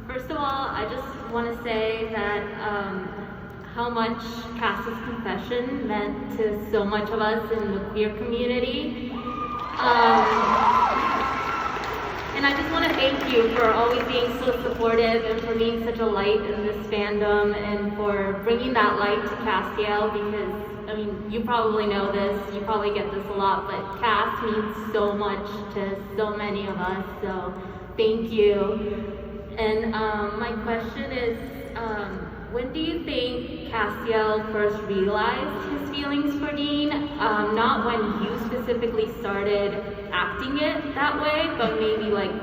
First of all, I just want to say that how much Cass's confession meant to so much of us in the queer community. And I just want to thank you for always being so supportive and for being such a light in this fandom and for bringing that light to Castiel, because, I mean, you probably know this, you probably get this a lot, but Cass means so much to so many of us, so thank you. And my question is, when do you think Castiel first realized his feelings for Dean? Not when you specifically started acting it that way, but maybe like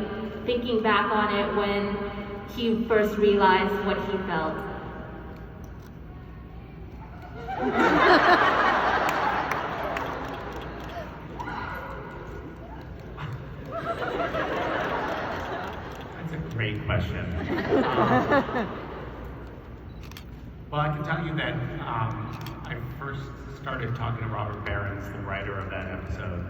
thinking back on it when he first realized what he felt. That's a great question. Well, I can tell you that I first started talking to Robert Behrens, the writer of that episode,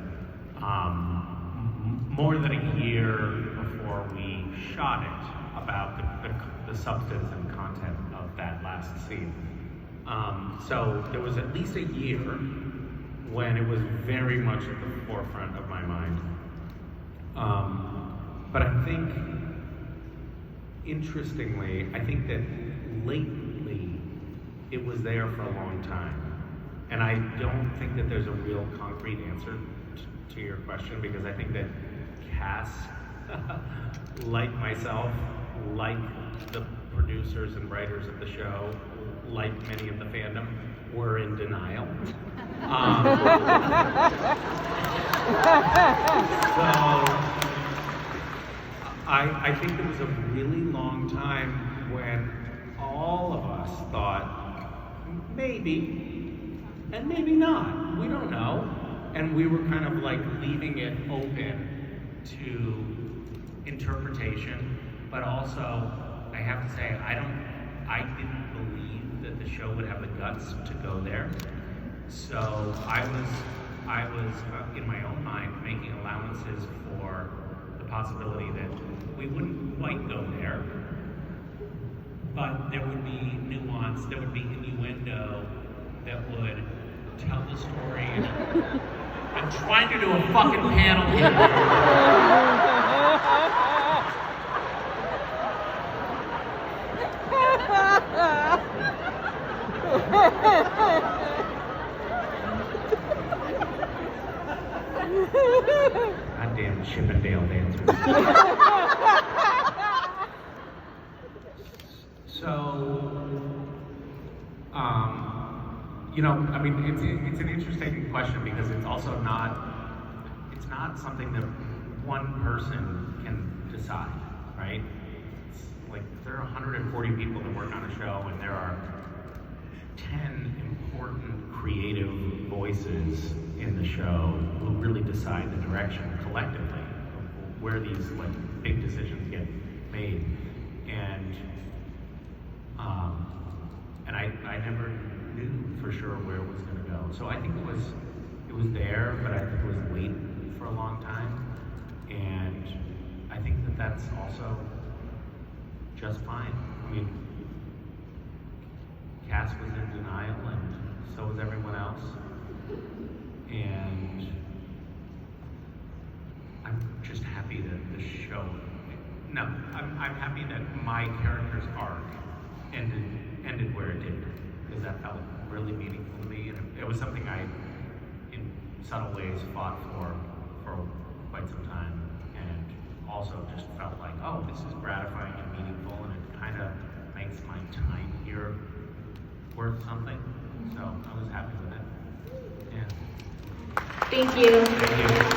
more than a year before we shot it, about the substance and content of that last scene. So there was at least a year when it was very much at the forefront of my mind. But I think, interestingly, I think that lately, it was there for a long time. And I don't think that there's a real concrete answer to your question, because I think that Cass, like myself, like the producers and writers of the show, like many of the fandom, were in denial. So I think there was a really long time when all of us thought, maybe, and maybe not, we don't know. And we were kind of like leaving it open to interpretation, but also, I have to say, I didn't believe that the show would have the guts to go there. So I was in my own mind making allowances for the possibility that we wouldn't quite go there, but there would be nuance, there would be innuendo that would tell the story. I'm trying to do a fucking panel here. Goddamn Chippendale dancers. So, you know, I mean, it's an interesting question, because it's also not something that one person can decide, right? It's like there are 140 people that work on a show, and there are 10 important creative voices in the show who really decide the direction collectively of where these like big decisions get made. And I never knew for sure where it was going to go. So I think it was there, but I think it was late for a long time. And I think that that's also just fine. I mean, Cass was in denial, and so was everyone else. And I'm just happy that the show, no, I'm happy that my character's arc ended where it did, because that felt really meaningful to me, and it was something I, in subtle ways, fought for quite some time, and also just felt like, oh, this is gratifying and meaningful, and it kind of makes my time here worth something. So I was happy with it. Yeah. Thank you. Thank you.